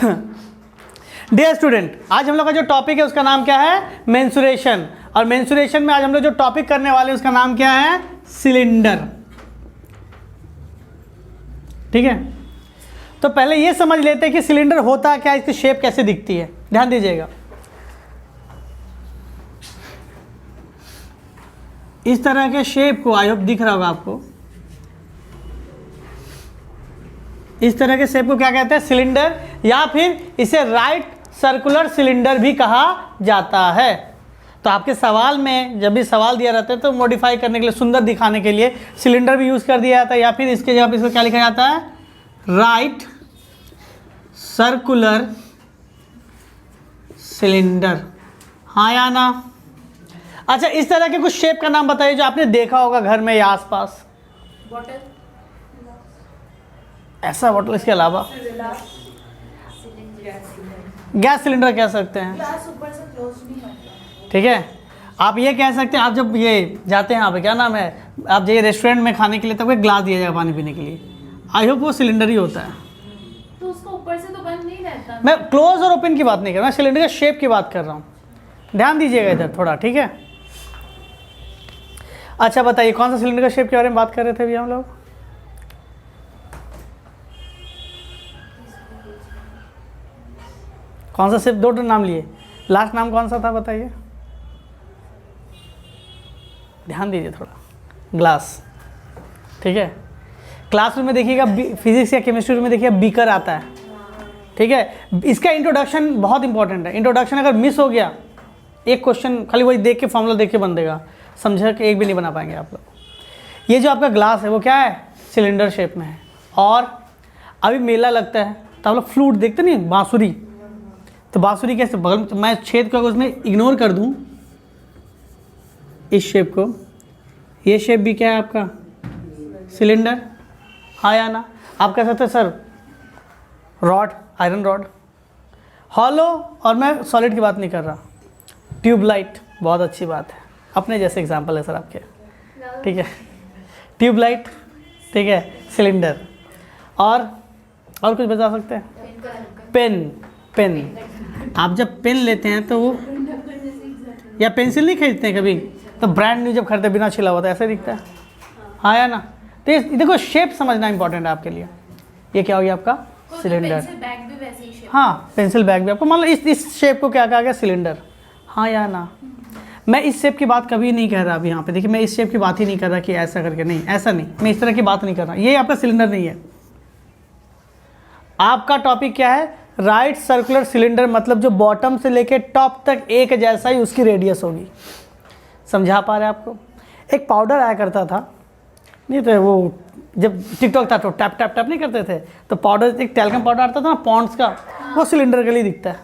Dear student, आज हम लोग का जो टॉपिक है उसका नाम क्या है? मेंसुरेशन। और मेंसुरेशन में आज हम लोग जो टॉपिक करने वाले हैं उसका नाम क्या है? सिलेंडर। ठीक है, तो पहले ये समझ लेते हैं कि सिलेंडर होता क्या, इसकी शेप कैसे दिखती है। ध्यान दीजिएगा, इस तरह के शेप को, आई होप दिख रहा होगा आपको, इस तरह के शेप को क्या कहते हैं? सिलेंडर, या फिर इसे राइट सर्कुलर सिलेंडर भी कहा जाता है। तो आपके सवाल में जब भी सवाल दिया रहता है तो मॉडिफाई करने के लिए, सुंदर दिखाने के लिए सिलेंडर भी यूज़ कर दिया जाता है, या फिर इसके जगह इसको क्या लिखा जाता है? Right circular cylinder. हाँ या ना? अच्छा, इस तरह के कुछ शेप का नाम बताइए जो आपने देखा होगा घर में या आसपास। बॉटल, ऐसा बॉटल, इसके अलावा गैस सिलेंडर कह सकते हैं। ग्लास ऊपर से क्लोज नहीं होता। ठीक है, आप ये कह सकते हैं, आप जब ये जाते हैं, यहाँ पे क्या नाम है, आप जाइए रेस्टोरेंट में खाने के लिए, तब एक ग्लास दिया जाएगा पानी पीने के लिए, आई होप वो सिलेंडर ही होता है। तो उसका ऊपर से तो बंद नहीं रहता। मैं क्लोज और ओपन की बात नहीं कर रहा, मैं सिलेंडर के शेप की बात कर रहा हूँ। ध्यान दीजिएगा इधर थोड़ा, ठीक है। अच्छा बताइए, कौन सा सिलेंडर का शेप के बारे में बात कर रहे थे अभी हम लोग? कौन सा शेप? दो नाम लिए, लास्ट नाम कौन सा था बताइए। ध्यान दीजिए थोड़ा, ग्लास। ठीक है, क्लासरूम में देखिएगा, फिजिक्स या केमिस्ट्री में देखिएगा बीकर आता है। ठीक है, इसका इंट्रोडक्शन बहुत इंपॉर्टेंट है। इंट्रोडक्शन अगर मिस हो गया, एक क्वेश्चन खाली वही देख के, फॉर्मूला देख के बन देगा, समझा कि एक भी नहीं बना पाएंगे आप लोग। ये जो आपका ग्लास है वो क्या है? सिलेंडर शेप में है। और अभी मेला लगता है तो आप लोग फ्लूट देखते नहीं, बांसुरी, तो बांसुरी कैसे बगल, मैं छेद को उसमें इग्नोर कर दूं, इस शेप को, ये शेप भी क्या है आपका? सिलेंडर। हाँ या ना? आप कह सकते हैं sir rod, iron rod, hollow, और मैं सॉलिड की बात नहीं कर रहा, ट्यूबलाइट, बहुत अच्छी बात है, अपने जैसे एग्जांपल है सर आपके। ठीक है, ट्यूबलाइट, ठीक है, सिलेंडर। और कुछ बता सकते हैं? पेन, पेन, आप जब पेन लेते हैं तो वो, या पेंसिल नहीं खरीदते हैं कभी, तो ब्रांड न्यू जब खरीदते बिना छिला हुआ तो ऐसे दिखता है। हाँ या ना? तो ये देखो, शेप समझना इंपॉर्टेंट है आपके लिए। ये क्या हो गया आपका? सिलेंडर। पेंसिल बैग भी वैसे ही शेप। हाँ, पेंसिल बैग भी आपको, मान लो इस शेप को क्या कहा गया? सिलेंडर। हाँ या ना? मैं इस शेप की बात कभी नहीं कर रहा अभी यहाँ पे, देखिए मैं इस शेप की बात ही नहीं कर रहा कि ऐसा करके, नहीं, ऐसा नहीं, मैं इस तरह की बात नहीं कर रहा। ये आपका सिलेंडर नहीं है। आपका टॉपिक क्या है? राइट सर्कुलर सिलेंडर, मतलब जो बॉटम से लेके टॉप तक एक जैसा ही उसकी रेडियस होगी। समझा पा रहे हैं आपको? एक पाउडर आया करता था, नहीं तो वो जब टिकटॉक था तो टैप टैप टैप नहीं करते थे, तो पाउडर, एक टैल्कम पाउडर आता था ना पॉन्ड्स का, वो सिलेंडर के लिए दिखता है।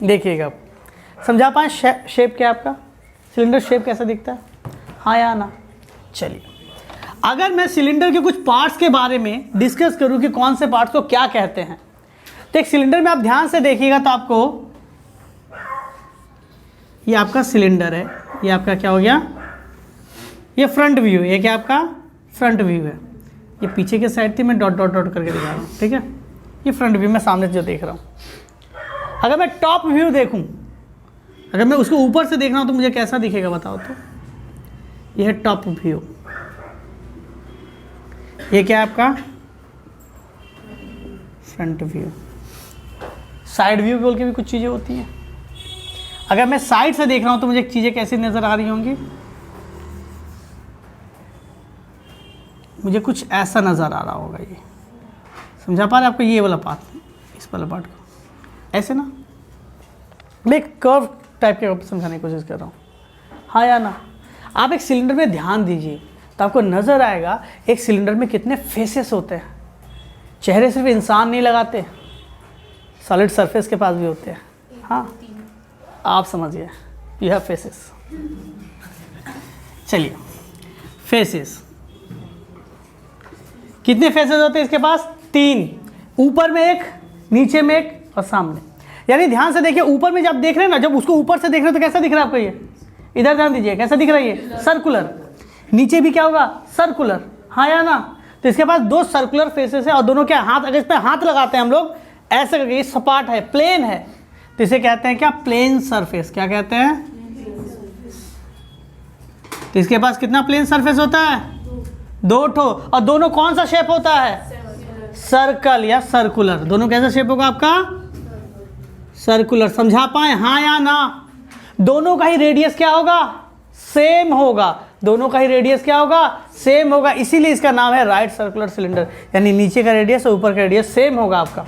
देखिएगा आप, समझा पाए शेप क्या आपका? सिलेंडर शेप कैसा दिखता है? हाँ या ना? चलिए, अगर मैं सिलेंडर के कुछ पार्ट्स के बारे में डिस्कस करूं कि कौन से पार्ट्स को क्या कहते हैं, तो एक सिलेंडर में आप ध्यान से देखिएगा तो आपको, ये आपका सिलेंडर है, ये आपका क्या हो गया? ये फ्रंट व्यू है। ये क्या आपका? फ्रंट व्यू है। ये पीछे के साइड थी, मैं डॉट डॉट डॉट करके दिखा रहा हूँ। ठीक है, ये फ्रंट व्यू मैं सामने से जो देख रहा हूँ। अगर मैं टॉप व्यू देखूँ, अगर मैं उसको ऊपर से देख रहा हूँ तो मुझे कैसा दिखेगा बताओ तो? ये है टॉप व्यू। ये क्या है आपका? Front view. साइड व्यू बोल के भी कुछ चीज़ें होती हैं। अगर मैं साइड से देख रहा हूँ तो मुझे चीज़ें कैसी नज़र आ रही होंगी? मुझे कुछ ऐसा नज़र आ रहा होगा। ये समझा पा रहे आपको? ये वाला पार्ट, इस वाला पार्ट को ऐसे ना, मैं एक कर्व टाइप के समझाने की कोशिश कर रहा हूँ। हाँ या ना? आप एक सिलेंडर में ध्यान दीजिए तो आपको नज़र आएगा एक सिलेंडर में कितने फेसेस होते हैं। चेहरे सिर्फ इंसान नहीं लगाते, सॉलिड सरफेस के पास भी होते हैं। हाँ, आप समझिए, यू हैव फेसेस। चलिए, फेसेस कितने फेसेस होते हैं इसके पास? 3, ऊपर में एक, नीचे में एक और सामने। यानी ध्यान से देखिए, ऊपर में जब देख रहे हैं ना, जब उसको ऊपर से देख रहे हैं तो कैसा दिख रहा है आपको? ये इधर ध्यान दीजिए, कैसा दिख रहा है? ये सर्कुलर। नीचे भी क्या होगा? सर्कुलर। हाँ या ना? तो इसके पास 2 सर्कुलर फेसेस है और दोनों क्या हाथ, अगर इस पर हाथ लगाते हैं हम लोग, ऐसे करके, ये सपाट है, प्लेन है, तो इसे कहते हैं क्या? Plane surface. क्या कहते हैं? तो इसके पास कितना प्लेन सरफेस होता है? 2 ठो। और दोनों कौन सा शेप होता है? सर्कल या सर्कुलर। दोनों कैसा शेप होगा आपका? सर्कुलर। समझा पाए? हाँ या ना? दोनों का ही रेडियस क्या होगा? सेम होगा। दोनों का ही रेडियस क्या होगा? सेम होगा। इसीलिए इसका नाम है राइट सर्कुलर सिलेंडर। यानी नीचे का रेडियस और ऊपर का रेडियस सेम होगा आपका।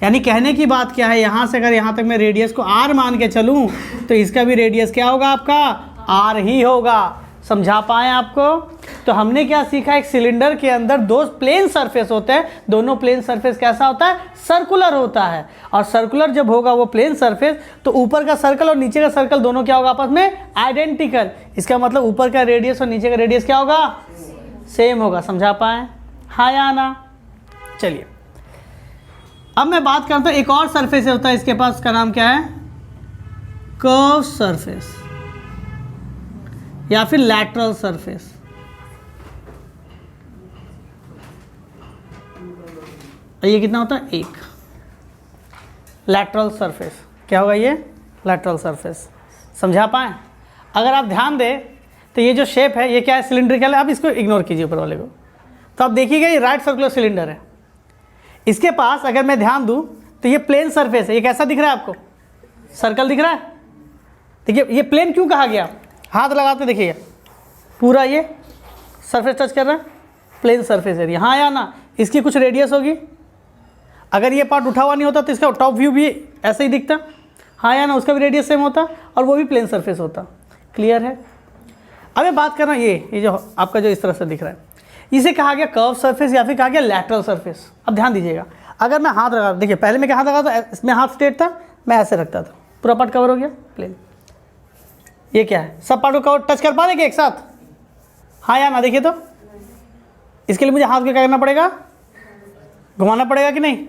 यानी कहने की बात क्या है, यहाँ से अगर यहाँ तक मैं रेडियस को r मान के चलूँ तो इसका भी रेडियस क्या होगा आपका? r ही होगा। समझा पाए आपको? तो हमने क्या सीखा? एक सिलेंडर के अंदर 2 प्लेन सरफेस होते हैं। दोनों प्लेन सरफेस कैसा होता है? सर्कुलर होता है। और सर्कुलर जब होगा वो प्लेन सरफेस, तो ऊपर का सर्कल और नीचे का सर्कल दोनों क्या होगा आपस में? आइडेंटिकल। इसका मतलब ऊपर का रेडियस और नीचे का रेडियस क्या होगा? सेम होगा। समझा पाए? हाँ या ना? चलिए अब मैं बात करता हूँ, एक और सरफेस होता है इसके पास, उसका नाम क्या है? कर्व सरफेस या फिर लैटरल सरफेस। ये कितना होता है? 1 लैटरल सरफेस। क्या होगा ये? Lateral surface. समझा पाए? अगर आप ध्यान दें तो ये जो शेप है ये क्या है? सिलिंड्रिकल है। आप इसको इग्नोर कीजिए ऊपर वाले को। तो आप देखिएगा ये राइट सर्कुलर सिलेंडर है। इसके पास अगर मैं ध्यान दूं तो ये प्लेन सरफेस है। ये कैसा दिख रहा है आपको? सर्कल दिख रहा है। देखिए ये प्लेन क्यों कहा गया? हाथ लगाते देखिएगा, पूरा ये सरफेस टच कर रहा है, प्लेन सरफेस है। हाँ या ना? इसकी कुछ रेडियस होगी। अगर ये पार्ट उठा हुआ नहीं होता तो इसका टॉप व्यू भी ऐसे ही दिखता। हाँ या ना? उसका भी रेडियस सेम होता और वो भी प्लेन सरफेस होता। क्लियर है? अब मैं बात कर रहा हूँ ये जो आपका जो इस तरह से दिख रहा है, इसे कहा गया कर्व सरफेस या फिर कहा गया लैटरल सरफेस। अब ध्यान दीजिएगा, अगर मैं हाथ लगा, देखिए पहले मैं क्या हाथ लगा था? इसमें हाथ स्ट्रेट था, मैं ऐसे रखता था, पूरा पार्ट कवर हो गया प्लेन। ये क्या है? सब पार्ट को कवर टच कर पा रहे क्या एक साथ? हाँ या ना? देखिए तो इसके लिए मुझे हाथ को क्या करना पड़ेगा? घुमाना पड़ेगा कि नहीं?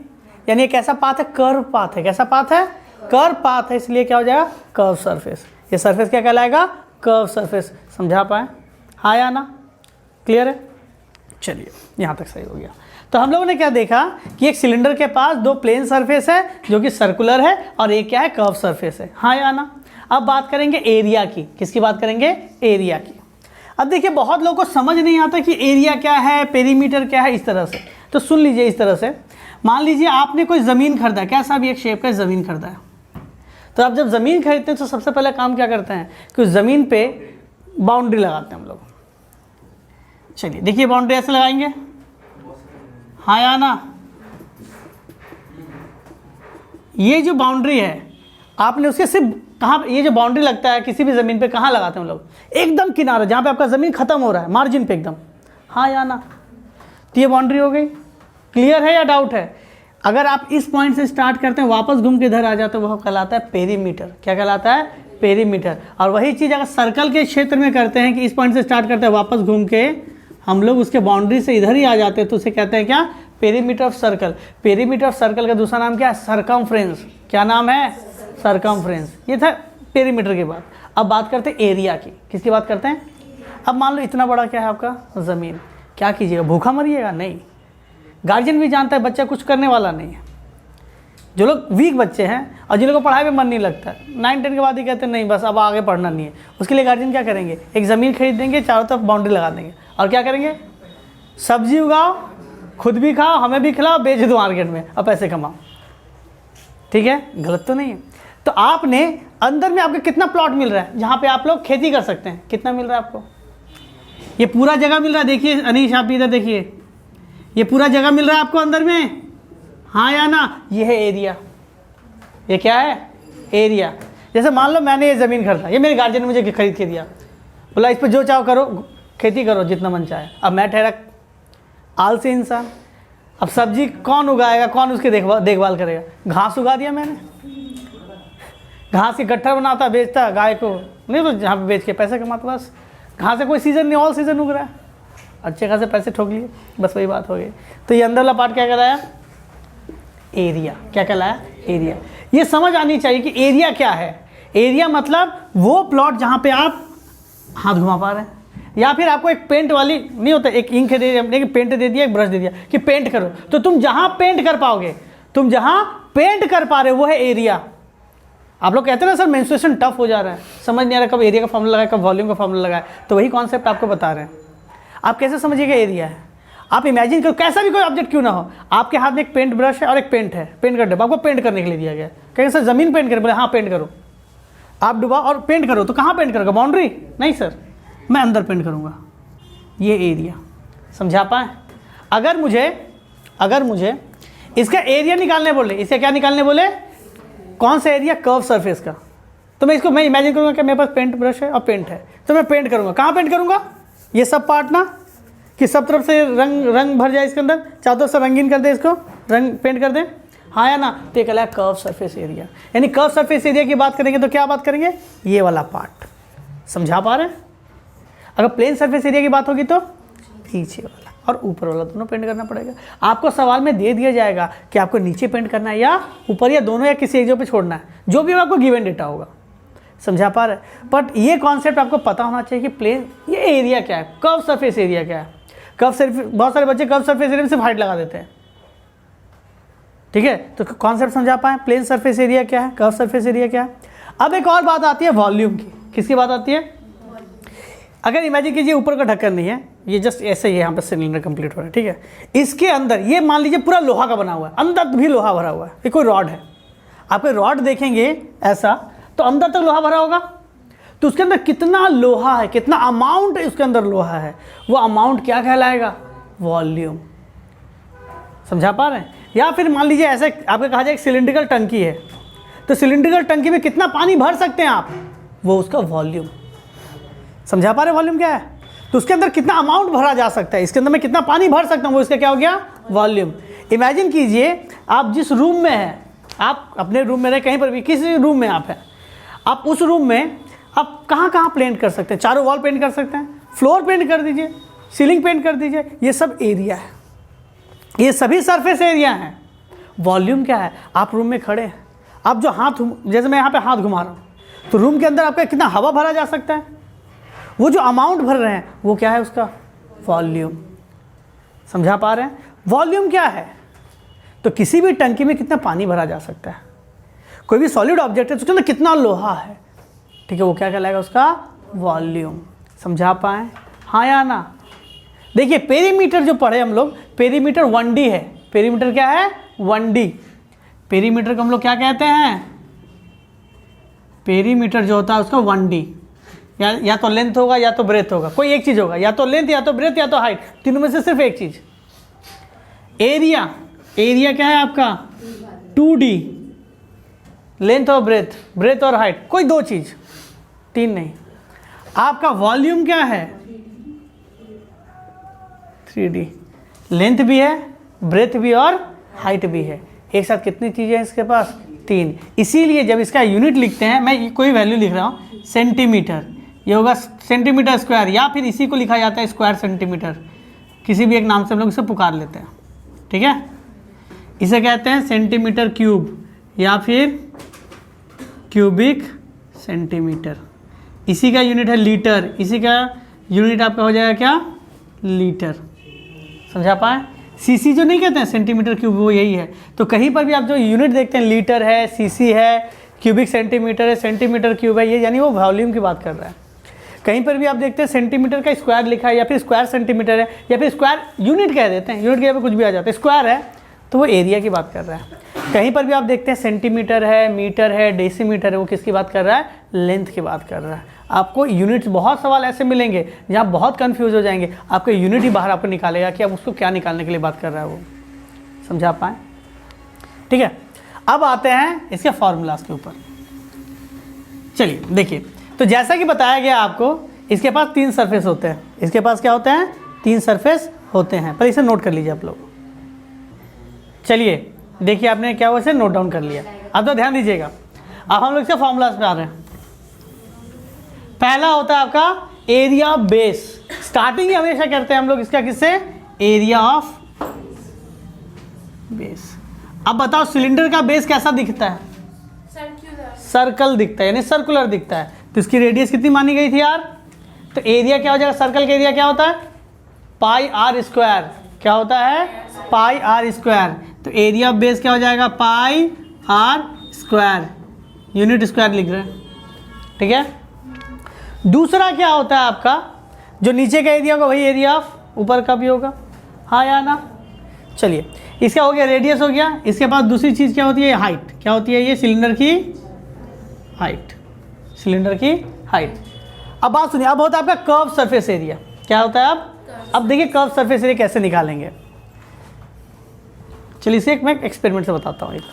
यानी ये कैसा पाथ है? कर्व पाथ है। कैसा पाथ है? कर्व पाथ है। इसलिए क्या हो जाएगा? Curve surface. ये सरफेस क्या कहलाएगा? Curve surface. समझा पाए? हाँ या ना? क्लियर है? चलिए यहाँ तक सही हो गया। तो हम लोगों ने क्या देखा कि एक सिलेंडर के पास 2 प्लेन सरफेस है जो कि सर्कुलर है और एक क्या है? कर्व सरफेस है। हाँ या ना? अब बात करेंगे एरिया की। किसकी बात करेंगे? एरिया की। अब देखिए बहुत लोगों को समझ नहीं आता कि एरिया क्या है, पेरीमीटर क्या है, इस तरह से। तो सुन लीजिए इस तरह से, मान लीजिए आपने कोई ज़मीन खरीदा, कैसा भी एक शेप का ज़मीन खरीदा है। तो आप जब ज़मीन खरीदते हैं तो सबसे पहले काम क्या करते हैं कि उस ज़मीन पे बाउंड्री लगाते हैं हम लोग। चलिए देखिए बाउंड्री ऐसे लगाएंगे। हाँ या ना? ये जो बाउंड्री है आपने उसके सिर्फ कहाँ, ये जो बाउंड्री लगता है किसी भी ज़मीन पे कहाँ लगाते हैं हम लोग? एकदम किनारे, जहाँ पे आपका ज़मीन ख़त्म हो रहा है, मार्जिन पे एकदम। हाँ या ना? तो ये बाउंड्री हो गई। क्लियर है या डाउट है? अगर आप इस पॉइंट से स्टार्ट करते हैं वापस घूम के इधर आ जाते हैं, वह कहलाता है पेरीमीटर। क्या कहलाता है? पेरीमीटर। और वही चीज़ अगर सर्कल के क्षेत्र में करते हैं कि इस पॉइंट से स्टार्ट करते हैं वापस घूम के हम लोग उसके बाउंड्री से इधर ही आ जाते हैं, तो उसे कहते हैं क्या? Perimeter of circle. Perimeter of circle का दूसरा नाम क्या है? सरकमफ्रेंस। क्या नाम है? सरकमफ्रेंस। ये था पेरीमीटर के बाद। अब बात करते हैं एरिया की। किसकी बात करते हैं? अब मान लो इतना बड़ा क्या है आपका ज़मीन, क्या कीजिएगा? भूखा मरिएगा? नहीं। गार्जियन भी जानता है बच्चा कुछ करने वाला नहीं है। जो लोग वीक बच्चे हैं और जिन लोगों को पढ़ाई में मन नहीं लगता, 9-10 के बाद ही कहते हैं नहीं बस अब आगे पढ़ना नहीं है, उसके लिए गार्जियन क्या करेंगे? एक ज़मीन खरीद देंगे, चारों तरफ बाउंड्री लगा देंगे और क्या करेंगे? सब्जी उगाओ, खुद भी खाओ, हमें भी खिलाओ, बेच दो मार्केट में और पैसे कमाओ। ठीक है? गलत तो नहीं है। तो आपने अंदर में आपको कितना प्लॉट मिल रहा है जहाँ पे आप लोग खेती कर सकते हैं? कितना मिल रहा है आपको? ये पूरा जगह मिल रहा है। देखिए अनीश आप इधर देखिए, ये पूरा जगह मिल रहा है आपको अंदर में। हाँ या ना? ये है एरिया। ये क्या है? एरिया। जैसे मान लो मैंने ये ज़मीन खरीदा, ये मेरे गार्जियन ने मुझे खरीद के दिया, बोला इस पर जो चाहो करो, खेती करो जितना मन चाहे। अब मैं ठहरा आलसी इंसान, अब सब्जी कौन उगाएगा, कौन उसकी देखभाल करेगा? घास उगा दिया मैंने, घास के गट्ठर बनाता, बेचता गाय को, नहीं तो जहाँ पे बेच के पैसे कमाता। बस घास से कोई सीज़न नहीं, ऑल सीज़न उग रहा है, अच्छे खासे पैसे ठोक लिए, बस वही बात हो गई। तो ये अंदर वाला पार्ट क्या कहलाया? एरिया। क्या कहलाया? एरिया। ये समझ आनी चाहिए कि एरिया क्या है। एरिया मतलब वो प्लॉट जहाँ पे आप हाथ घुमा पा रहे हैं, या फिर आपको एक पेंट वाली नहीं होता, एक इंक दे दिया, पेंट दे दिया, एक ब्रश दे दिया कि पेंट करो, तो तुम जहाँ पेंट कर पाओगे तुम जहां पेंट कर पा रहे हो वो है एरिया। आप लोग कहते हैं ना सर मेंस्ट्रुएशन टफ हो जा रहा है, समझ नहीं आ रहा कब एरिया का फॉर्मूला लगाए कब वॉल्यूम का फॉर्मूला लगाए, तो वही कॉन्सेप्ट आपको बता रहे हैं। आप कैसे समझिएगा एरिया है, आप इमेजिन करो कैसा भी कोई ऑब्जेक्ट क्यों ना हो, आपके हाथ में एक पेंट ब्रश है और एक पेंट है, पेंट का डब्बा आपको पेंट करने के लिए दिया गया है। कहेंगे सर ज़मीन पेंट करें, बोले हाँ पेंट करो, आप डुबा और पेंट करो, तो कहाँ पेंट करोगे, बाउंड्री? नहीं सर, मैं अंदर पेंट करूँगा। ये एरिया, समझा पाए? अगर मुझे इसका एरिया निकालने बोले, इसका क्या निकालने बोले, कौन सा एरिया, कर्व सरफेस का, तो मैं इमेजिन करूँगा कि मेरे पास पेंट ब्रश है और पेंट है, तो मैं पेंट करूँगा। कहाँ पेंट करूँगा, ये सब पार्ट ना, कि सब तरफ से रंग भर जाए इसके अंदर, चारों तरफ से रंगीन कर दे, इसको रंग पेंट कर दें, हाँ या ना, तो ये कहलाया कर्व सरफेस एरिया। यानी कर्व सरफेस एरिया की बात करेंगे तो क्या बात करेंगे, ये वाला पार्ट। समझा पा रहे हैं? अगर प्लेन सरफेस एरिया की बात होगी तो नीचे वाला और ऊपर वाला दोनों पेंट करना पड़ेगा। आपको सवाल में दे दिया जाएगा कि आपको नीचे पेंट करना है या ऊपर, या दोनों, या किसी एक जगह पे छोड़ना है, जो भी आपको गिवन डेटा होगा। समझा पा रहे? बट ये कॉन्सेप्ट आपको पता होना चाहिए कि प्लेन, ये एरिया क्या है, कर्व सरफेस एरिया क्या है। कर्व सरफेस, बहुत सारे बच्चे कर्व सरफेस एरिया में सिर्फ हाइट लगा देते हैं, ठीक है, तो कॉन्सेप्ट समझा पाए, प्लेन सरफेस एरिया क्या है, कर्व सरफेस एरिया क्या है। अब एक और बात आती है वॉल्यूम की। किसकी बात आती है? अगर इमेजिन कीजिए ऊपर का ढक्कन नहीं है, ये जस्ट ऐसे ही यहाँ पे सिलेंडर कंप्लीट हो रहा है, ठीक है, इसके अंदर ये मान लीजिए पूरा लोहा का बना हुआ है, अंदर भी लोहा भरा हुआ है, ये कोई रॉड है, आप रॉड देखेंगे ऐसा तो अंदर तक लोहा भरा होगा, तो उसके अंदर कितना लोहा है, कितना अमाउंट उसके अंदर लोहा है, वो अमाउंट क्या कहलाएगा, वॉल्यूम। समझा पा रहे हैं? या फिर मान लीजिए ऐसे आपको कहा जाए एक सिलिंड्रिकल टंकी है, तो सिलिंड्रिकल टंकी में कितना पानी भर सकते हैं आप, वो उसका वॉल्यूम। समझा पा रहे वॉल्यूम क्या है? तो उसके अंदर कितना अमाउंट भरा जा सकता है, इसके अंदर मैं कितना पानी भर सकता हूँ, वो इसका क्या हो गया, वॉल्यूम। इमेजिन कीजिए आप जिस रूम में हैं, आप अपने रूम में रहे, कहीं पर भी किसी रूम में आप हैं, आप उस रूम में आप कहाँ कहाँ पेंट कर सकते हैं, चारों वॉल पेंट कर सकते हैं, फ्लोर पेंट कर दीजिए, सीलिंग पेंट कर दीजिए, ये सब एरिया है, ये सभी सरफेस एरिया हैं। वॉल्यूम क्या है, आप रूम में खड़े हैं, आप जो हाथ, जैसे मैं यहाँ पे हाथ घुमा रहा हूँ, तो रूम के अंदर आपका कितना हवा भरा जा सकता है, वो जो अमाउंट भर रहे हैं वो क्या है, उसका वॉल्यूम। समझा पा रहे हैं? वॉल्यूम क्या है, तो किसी भी टंकी में कितना पानी भरा जा सकता है, कोई भी सॉलिड ऑब्जेक्ट है उसके अंदर कितना लोहा है, ठीक है, वो क्या कहलाएगा, उसका वॉल्यूम। समझा पाए, हाँ या ना? देखिए पेरीमीटर जो पढ़े हम लोग, पेरीमीटर 1D है, पेरीमीटर क्या है, 1D। पेरीमीटर को हम लोग क्या कहते हैं, पेरीमीटर जो होता है उसका 1D, या तो लेंथ होगा या तो ब्रेथ होगा, कोई एक चीज़ होगा, या तो लेंथ या तो ब्रेथ या तो हाइट, तीनों में से सिर्फ एक चीज़। एरिया, एरिया क्या है आपका, 2D, लेंथ और ब्रेथ, ब्रेथ और हाइट, कोई दो चीज़, तीन नहीं। आपका वॉल्यूम क्या है, 3D, लेंथ भी है, ब्रेथ भी और हाइट भी है, एक साथ कितनी चीज़ें हैं इसके पास, 3। इसीलिए जब इसका यूनिट लिखते हैं, मैं कोई वैल्यू लिख रहा हूँ, सेंटीमीटर, ये होगा सेंटीमीटर स्क्वायर, या फिर इसी को लिखा जाता है स्क्वायर सेंटीमीटर, किसी भी एक नाम से हम लोग इसे पुकार लेते हैं, ठीक है। इसे कहते हैं सेंटीमीटर क्यूब या फिर क्यूबिक सेंटीमीटर। इसी का यूनिट है लीटर, इसी का यूनिट आपका हो जाएगा क्या, लीटर। समझा पाए? सीसी जो नहीं कहते हैं सेंटीमीटर क्यूब, वो यही है। तो कहीं पर भी आप जो यूनिट देखते हैं, लीटर है, सीसी है, क्यूबिक सेंटीमीटर है, सेंटीमीटर क्यूब है, ये यानी वो वॉल्यूम की बात कर रहा है। कहीं पर भी आप देखते हैं सेंटीमीटर का स्क्वायर लिखा है, या फिर स्क्वायर सेंटीमीटर है, या फिर स्क्वायर यूनिट कह देते हैं, यूनिट के यहाँ पे कुछ भी आ जाता है, स्क्वायर है तो वो एरिया की बात कर रहा है। कहीं पर भी आप देखते हैं सेंटीमीटर है, मीटर है, डेसीमीटर है, वो किसकी बात कर रहा है, लेंथ की बात कर रहा है। आपको यूनिट्स, बहुत सवाल ऐसे मिलेंगे जहाँ बहुत कंफ्यूज हो जाएंगे, आपको यूनिट ही बाहर आपको निकालेगा कि आप उसको क्या निकालने के लिए बात कर रहा है वो। समझा पाए? ठीक है, अब आते हैं इसके फॉर्मूलाज के ऊपर। चलिए देखिए, तो जैसा कि बताया गया आपको, इसके पास 3 सरफेस होते हैं। इसके पास क्या होते हैं, 3 सरफेस होते हैं, पर इसे नोट कर लीजिए आप लोग। चलिए देखिए, आपने क्या हुआ, इसे नोट डाउन कर लिया। अब तो ध्यान दीजिएगा, अब हम लोग इसके फॉर्मूलाज पे आ रहे हैं। पहला होता है आपका एरिया बेस। स्टार्टिंग ही हमेशा करते हैं हम लोग इसका, किससे, एरिया ऑफ बेस। अब बताओ सिलेंडर का बेस कैसा दिखता है, सर्कुलर, सर्कल दिखता है, यानी सर्कुलर दिखता है। तो इसकी रेडियस कितनी मानी गई थी यार, तो एरिया क्या हो जाएगा, सर्कल का एरिया क्या होता है, पाई आर स्क्वायर। क्या होता है, पाई आर स्क्वायर। तो एरिया ऑफ बेस क्या हो जाएगा, pi r square, unit square लिख रहे हैं, ठीक है। दूसरा क्या होता है आपका, जो नीचे का एरिया होगा वही एरिया ऑफ ऊपर का भी होगा, हाँ या ना। चलिए, इसका हो गया रेडियस हो गया। इसके पास दूसरी चीज़ क्या होती है, हाइट। क्या होती है ये, सिलेंडर की हाइट, सिलेंडर की हाइट। अब बात सुनिए, अब होता है आपका कर्व सरफेस एरिया। क्या होता है अब देखिए कर्व सरफेस एरिया कैसे निकालेंगे। चलिए इसे मैं एक्सपेरिमेंट से बताता हूँ। एक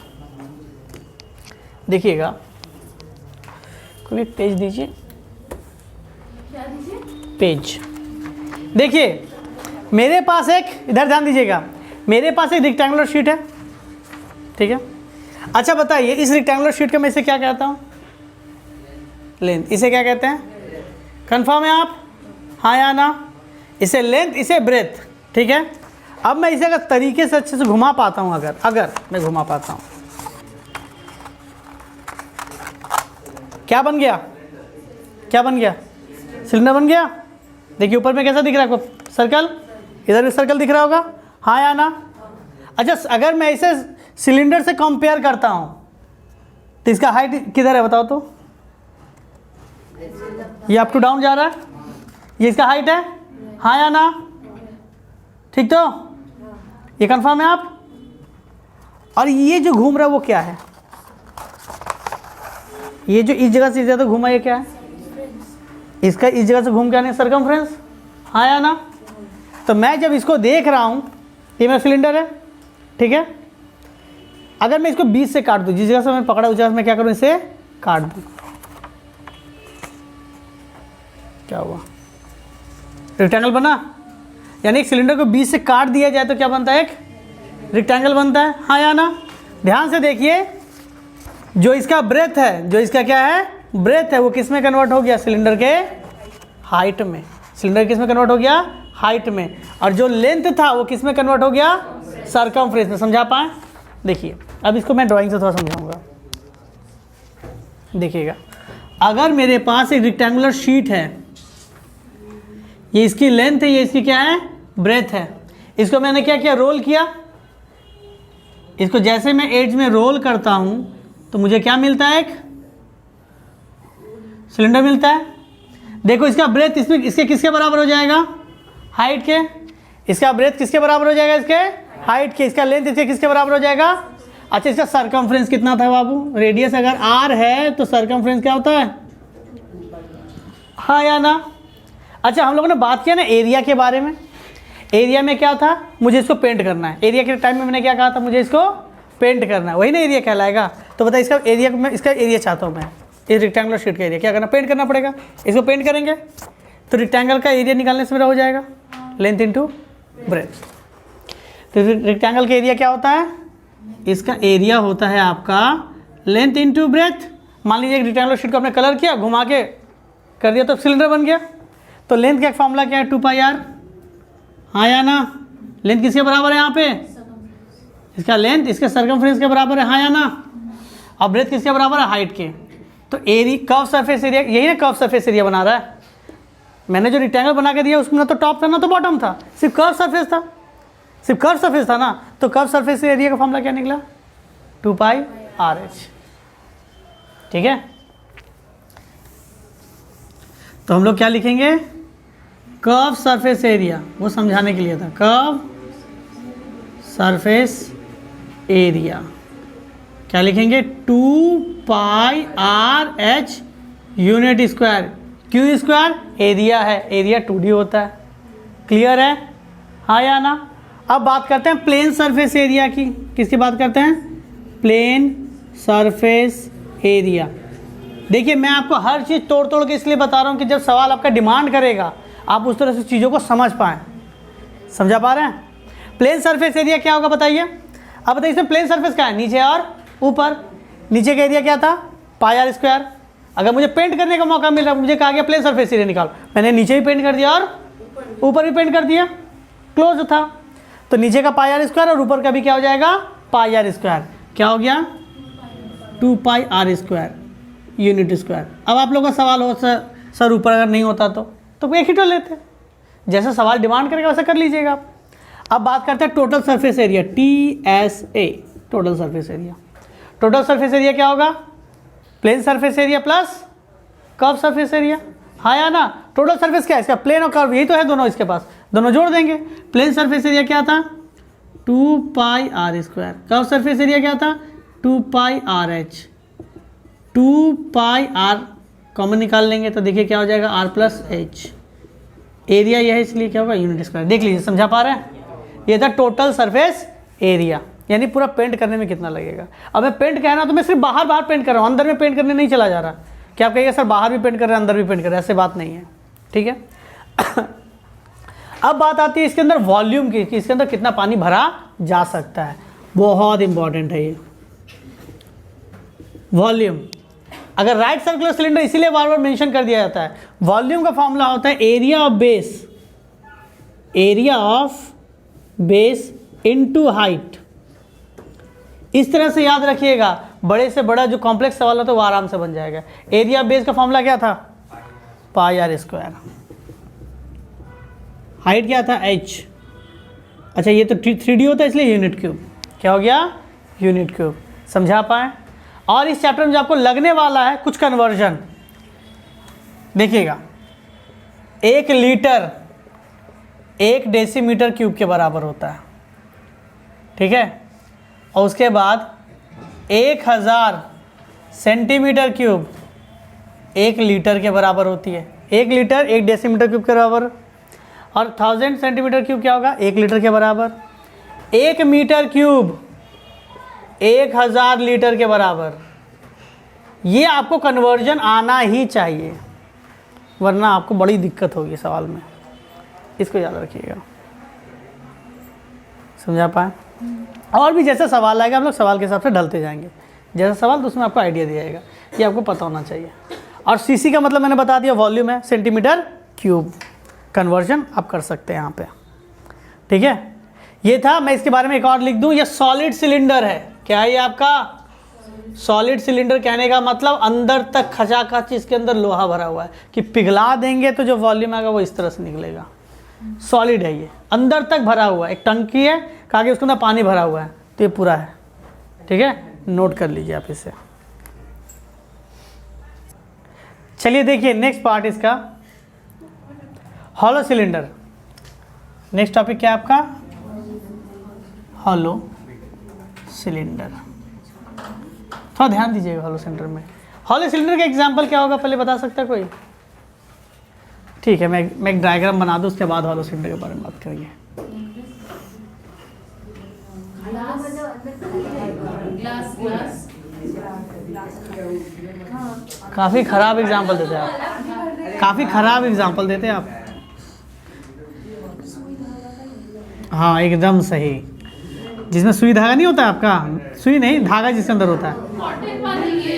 देखिएगा, कोई एक पेज दीजिए, क्या दीजिए? पेज। देखिए मेरे पास एक, इधर ध्यान दीजिएगा, मेरे पास एक रेक्टेंगुलर शीट है, ठीक है। अच्छा बताइए, इस रेक्टेंगुलर शीट का मैं इसे क्या कहता हूँ, लेंथ। इसे क्या कहते हैं, कंफर्म है आप, हाँ या ना। इसे लेंथ, इसे ब्रेथ, ठीक है। अब मैं इसे अगर तरीके से अच्छे से घुमा पाता हूँ, अगर मैं घुमा पाता हूँ, क्या बन गया, क्या बन गया, सिलेंडर बन गया। देखिए ऊपर में कैसा दिख रहा है आपको, सर्कल, इधर भी सर्कल दिख रहा होगा, हाँ या ना। अच्छा अगर मैं इसे सिलेंडर से कंपेयर करता हूँ तो इसका हाइट किधर है बताओ तो, ये अप टू डाउन जा रहा है, ये इसका हाइट है, हाँ या ना, ठीक। तो ये कंफर्म है आप। और ये जो घूम रहा है वो क्या है, ये जो इस जगह से इस जगह घूमा ये क्या है, इसका इस जगह से घूम के आने सर्कमफ्रेंस, हाँ या ना। तो मैं जब इसको देख रहा हूँ, ये मेरा सिलेंडर है, ठीक है। अगर मैं इसको 20 से काट दूँ, जिस जगह से मैं पकड़ा उस जगह से मैं क्या करूँ, इसे काट दूँ, क्या हुआ, रेक्टेंगल बना। यानी एक सिलेंडर को 20 से काट दिया जाए तो क्या बनता है, एक रेक्टेंगल बनता है, हाँ या ना। ध्यान से देखिए, जो इसका ब्रेथ है, जो इसका क्या है ब्रेथ है, वो किस में कन्वर्ट हो गया, सिलेंडर के हाइट में। सिलेंडर किस में कन्वर्ट हो गया, हाइट में। और जो लेंथ था वो किस में कन्वर्ट हो गया, सर्कमफ्रेंस में। समझा पाए। देखिए अब इसको मैं ड्राइंग से थोड़ा समझाऊंगा। देखिएगा, अगर मेरे पास एक रेक्टेंगुलर शीट है, ये इसकी लेंथ है, ये इसकी क्या है, ब्रेथ है। इसको मैंने क्या किया, रोल किया। इसको जैसे मैं एज में रोल करता हूं तो मुझे क्या मिलता है, एक सिलेंडर मिलता है। देखो इसका ब्रेथ इसमें इसके किसके बराबर हो जाएगा, हाइट के। इसका ब्रेथ किसके बराबर हो जाएगा, इसके हाइट के। इसका लेंथ इसके किसके बराबर हो जाएगा। अच्छा इसका सर्कमफ्रेंस कितना था बाबू, रेडियस अगर आर है तो सर्कमफ्रेंस क्या होता है, हाँ या ना। अच्छा हम लोगों ने बात किया ना एरिया के बारे में। एरिया में क्या था, मुझे इसको पेंट करना है। एरिया के टाइम में मैंने क्या कहा था, मुझे इसको पेंट करना है, वही ना एरिया कहलाएगा। तो बताइए इसका एरिया, मैं इसका एरिया चाहता हूँ, मैं इस रेक्टेंगुलर शीट का एरिया क्या करना, पेंट करना पड़ेगा। इसको पेंट करेंगे तो रेक्टेंगल का एरिया निकालने से मेरा हो जाएगा लेंथ इंटू ब्रेथ। तो रेक्टेंगल का एरिया क्या होता है, इसका एरिया होता है आपका लेंथ इंटू ब्रेथ। मान लीजिए एक रेक्टेंगुलर शीट को आपने कलर किया, घुमा के कर दिया तो सिलेंडर बन गया। तो लेंथ का एक फॉर्मूला क्या है, 2πr, हाँ या ना। लेंथ किसके बराबर है यहाँ पे, इसका लेंथ इसके सर्कमफ्रेंस के बराबर है, हाँ या ना। और ब्रेथ किसके बराबर है, हाइट के। तो एरिया कर्व सरफेस एरिया, यही ना कर्व सरफेस एरिया बना रहा है। मैंने जो रेक्टेंगल बना के दिया उसमें ना तो टॉप था ना तो बॉटम था, सिर्फ कर्व सरफेस था, सिर्फ कर्व सरफेस था ना। तो कर्व सरफेस एरिया का फॉर्मूला क्या निकला, 2πRh, ठीक है। तो हम लोग क्या लिखेंगे, कर्व सरफेस एरिया, वो समझाने के लिए था, कर्व सरफेस एरिया क्या लिखेंगे, 2πRh unit square. Q square area है, एरिया 2D होता है, क्लियर है, हाँ या ना। अब बात करते हैं प्लेन सरफेस एरिया की। किसकी बात करते हैं, प्लेन सरफेस एरिया। देखिए मैं आपको हर चीज़ तोड़ तोड़ के इसलिए बता रहा हूँ कि जब सवाल आपका डिमांड करेगा आप उस तरह से चीज़ों को समझ पाएँ। समझा पा रहे हैं। प्लेन सरफेस एरिया क्या होगा बताइए। अब बताइए इसमें प्लेन सरफेस क्या है, नीचे और ऊपर। नीचे का एरिया क्या था, πr²। अगर मुझे पेंट करने का मौका मिल रहा है, मुझे कहा गया प्लेन सरफेस एरिया निकाल, मैंने नीचे भी पेंट कर दिया और ऊपर भी पेंट कर दिया, क्लोज था। तो नीचे का πr² और ऊपर का भी क्या हो जाएगा, πr²। क्या हो गया, 2πr² यूनिट स्क्वायर। अब आप लोगों का सवाल हो सर ऊपर अगर नहीं होता तो एक ही तो लेते, जैसा सवाल डिमांड करेगा वैसा कर लीजिएगा आप। अब बात करते हैं total surface area, TSA, total surface area. Total surface area क्या होगा? Plane surface area plus curve surface area, हाँ या ना? टोटल सरफेस क्या है इसका? प्लेन और कर्व, यही तो है दोनों इसके पास, दोनों जोड़ देंगे। प्लेन सरफेस एरिया क्या था? 2 pi r square. Curve surface area क्या था? 2 pi r h. 2 pi r common निकाल लेंगे तो देखिए क्या हो जाएगा, आर प्लस एच। एरिया यह है इसलिए क्या होगा, यूनिट स्क्वायर। देख लीजिए, समझा पा रहे हैं? ये था टोटल सरफेस एरिया, यानी पूरा पेंट करने में कितना लगेगा। अब मैं पेंट कहना तो मैं सिर्फ बाहर बाहर पेंट कर रहा हूँ, अंदर में पेंट करने नहीं चला जा रहा। क्या आप कहिएगा सर बाहर भी पेंट कर रहे हैं अंदर भी पेंट कर रहे हैं? ऐसे बात नहीं है, ठीक है। अब बात आती है इसके अंदर वॉल्यूम की, कि इसके अंदर कितना पानी भरा जा सकता है। बहुत इंपॉर्टेंट है ये वॉल्यूम। अगर राइट सर्कुलर सिलेंडर इसीलिए बार बार मेंशन कर दिया जाता है, वॉल्यूम का फॉर्मूला होता है area of base, area of base into height. इस तरह से याद रखिएगा, बड़े से बड़ा जो कॉम्प्लेक्स सवाल होता है वो आराम से बन जाएगा। एरिया ऑफ बेस का फॉर्मूला क्या था? पाई आर स्क्वायर। हाइट क्या था? h। अच्छा ये तो 3D होता है इसलिए यूनिट क्यूब। क्या हो गया? Unit cube. समझा पाए? और इस चैप्टर में जो आपको लगने वाला है कुछ कन्वर्जन, देखिएगा 1 लीटर 1 डेसीमीटर क्यूब के बराबर होता है, ठीक है। और उसके बाद 1000 सेंटीमीटर क्यूब 1 लीटर के बराबर होती है। 1 लीटर 1 डेसीमीटर क्यूब के बराबर, और 1000 सेंटीमीटर क्यूब क्या होगा? 1 लीटर के बराबर। 1 मीटर क्यूब 1000 लीटर के बराबर। ये आपको कन्वर्जन आना ही चाहिए, वरना आपको बड़ी दिक्कत होगी सवाल में। इसको याद रखिएगा, समझा पाए? और भी जैसा सवाल आएगा हम लोग सवाल के हिसाब से ढलते जाएंगे। जैसा सवाल तो उसमें आपको आइडिया दिया जाएगा, ये आपको पता होना चाहिए। और सीसी का मतलब मैंने बता दिया, वॉल्यूम है, सेंटीमीटर क्यूब। कन्वर्जन आप कर सकते हैं यहाँ पे, ठीक है। ये था। मैं इसके बारे में एक और लिख दूँ, ये सॉलिड सिलेंडर है। क्या है ये आपका? Solid cylinder. कहने का मतलब अंदर तक खचाखच इसके अंदर लोहा भरा हुआ है, कि पिघला देंगे तो जो वॉल्यूम आएगा वो इस तरह से निकलेगा। सॉलिड है ये, अंदर तक भरा हुआ है। एक टंकी है, कहा कि उसके अंदर पानी भरा हुआ है, तो ये पूरा है, ठीक है। नोट कर लीजिए आप इसे। चलिए देखिए नेक्स्ट पार्ट इसका, हॉलो सिलेंडर। नेक्स्ट टॉपिक क्या है आपका? Hollow cylinder. थोड़ा ध्यान दीजिएगा हॉलो सिलेंडर में। हॉलो सिलेंडर का एग्जांपल क्या होगा पहले बता सकता है कोई? ठीक है, मैं एक डायग्राम बना दूं, उसके बाद हॉलो सिलेंडर के बारे में बात करेंगे। काफ़ी ख़राब एग्जांपल देते हैं आप, काफ़ी ख़राब एग्जांपल देते हैं आप। हाँ एकदम सही, जिसमें सुई धागा नहीं होता आपका, सुई नहीं धागा जिसके अंदर होता है। कॉटन वाला ये,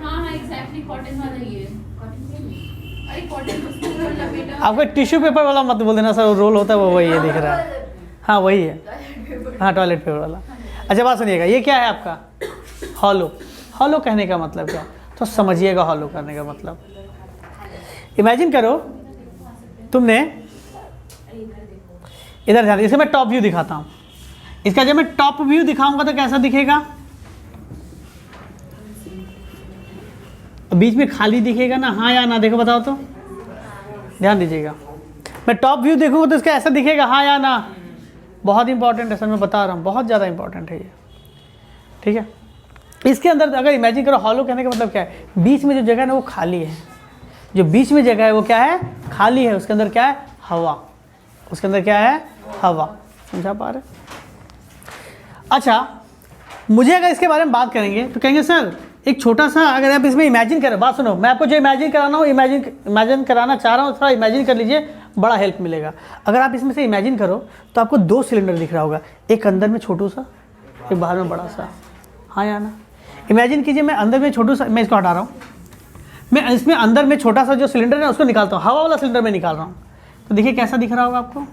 हाँ एग्जैक्टली कॉटन वाला ये। अरे कॉटन उसको लपेटा। आपको टिश्यू पेपर वाला मत बोल देना सर, रोल होता है वो वही है, दिख रहा है। हाँ वही है, हाँ टॉयलेट पेपर वाला। अच्छा बात सुनिएगा, ये क्या है आपका? हॉलो। हॉलो कहने का मतलब क्या? तो समझिएगा हॉलो करने का मतलब। इमेजिन करो तुमने इधर ध्यान, इसे मैं टॉप व्यू दिखाता हूँ। इसका जब मैं टॉप व्यू दिखाऊंगा तो कैसा दिखेगा? बीच में खाली दिखेगा ना, हाँ या ना? देखो बताओ तो, ध्यान दीजिएगा। मैं टॉप व्यू देखूंगा तो इसका ऐसा दिखेगा, हाँ या ना? बहुत इंपॉर्टेंट है सर, मैं बता रहा हूँ, बहुत ज़्यादा इंपॉर्टेंट है ये, ठीक है। इसके अंदर अगर इमेजिन करो, हॉलो कहने का मतलब क्या है? बीच में जो जगह है ना वो खाली है। जो बीच में जगह है वो क्या है? खाली है। उसके अंदर क्या है? हवा। उसके अंदर क्या है? हवा। समझा पा रहे? अच्छा, मुझे अगर इसके बारे में बात करेंगे तो कहेंगे सर एक छोटा सा, अगर आप इसमें इमेजिन करें, बात सुनो, मैं आपको जो इमेजिन कराना हूँ, इमेजिन कराना चाह रहा हूँ, थोड़ा इमेजिन कर लीजिए, बड़ा हेल्प मिलेगा। अगर आप इसमें से इमेजिन करो तो आपको 2 सिलेंडर दिख रहा होगा, एक अंदर में छोटू सा, एक बाहर में बड़ा सा, हाँ या ना? इमेजिन कीजिए मैं अंदर में छोटू सा, मैं इसको हटा रहा हूँ, मैं इसमें अंदर में छोटा सा जो सिलेंडर है उसको निकालता हूँ, हवा वाला सिलेंडर में निकाल रहा हूँ, तो देखिए कैसा दिख रहा होगा आपको?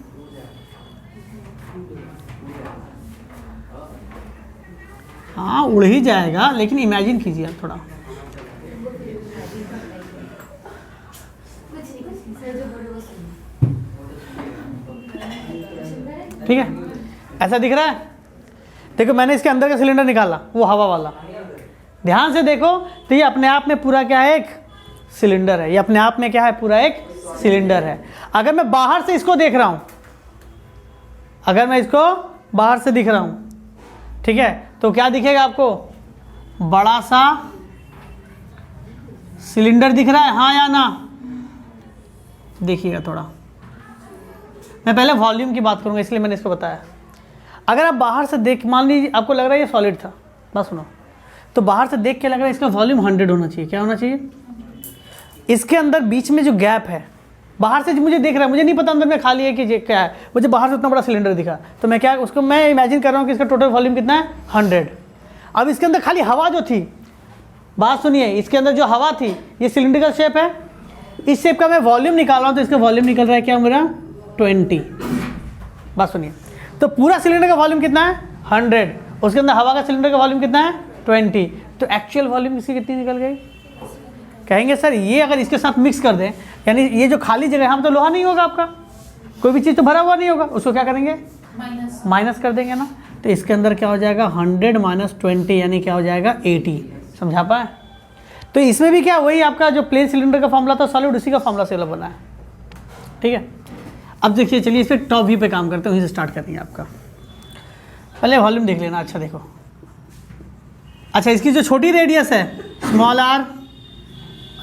हाँ उड़ ही जाएगा, लेकिन इमेजिन कीजिए आप थोड़ा। ठीक है, ऐसा दिख रहा है। देखो मैंने इसके अंदर का सिलेंडर निकाला, वो हवा वाला, ध्यान से देखो तो ये अपने आप में पूरा क्या है, एक सिलेंडर है। ये अपने आप में क्या है, पूरा एक सिलेंडर है। अगर मैं बाहर से इसको देख रहा हूं, अगर मैं इसको बाहर से दिख रहा हूं, ठीक है, तो क्या दिखेगा आपको, बड़ा सा सिलेंडर दिख रहा है, हाँ या ना? देखिएगा थोड़ा, मैं पहले वॉल्यूम की बात करूंगा इसलिए मैंने इसको बताया। अगर आप बाहर से देख, मान लीजिए आपको लग रहा है ये सॉलिड था, बस सुनो, तो बाहर से देख के लग रहा है इसका वॉल्यूम 100 होना चाहिए। क्या होना चाहिए? इसके अंदर बीच में जो गैप है, बाहर से मुझे देख रहा है, मुझे नहीं पता अंदर में खाली है कि ये क्या है, मुझे बाहर से उतना बड़ा सिलेंडर दिखा, तो मैं क्या, उसको मैं इमेजिन कर रहा हूँ कि इसका टोटल वॉल्यूम कितना है, 100। अब इसके अंदर खाली हवा जो थी, बात सुनिए, इसके अंदर जो हवा थी, ये सिलिंड्रिकल शेप है, इस शेप का मैं वॉल्यूम निकाल रहा हूँ, तो इसका वॉल्यूम निकल रहा है क्या मेरा, 20। बात सुनिए, तो पूरा सिलेंडर का वॉल्यूम कितना है, 100, उसके अंदर हवा का सिलेंडर का वॉल्यूम कितना है, 20, तो एक्चुअल वॉल्यूम इसकी कितनी निकल गई? कहेंगे सर ये अगर इसके साथ मिक्स कर दें, यानी ये जो खाली जगह है, हम तो लोहा नहीं होगा आपका, कोई भी चीज़ तो भरा हुआ नहीं होगा, उसको क्या करेंगे, माइनस कर देंगे ना, तो इसके अंदर क्या हो जाएगा, 100 - 20 यानी क्या हो जाएगा, 80। समझा पाए? तो इसमें भी क्या, वही आपका जो प्लेन सिलेंडर का फॉर्मूला था सॉलिड, उसी का फॉर्मूला से बना है। ठीक है, अब देखिए, चलिए इस पर टॉप व्यू पे काम करते हैं, वहीं से स्टार्ट करेंगे। आपका पहले वॉल्यूम देख लेना। अच्छा देखो, अच्छा इसकी जो छोटी रेडियस है स्मॉल आर,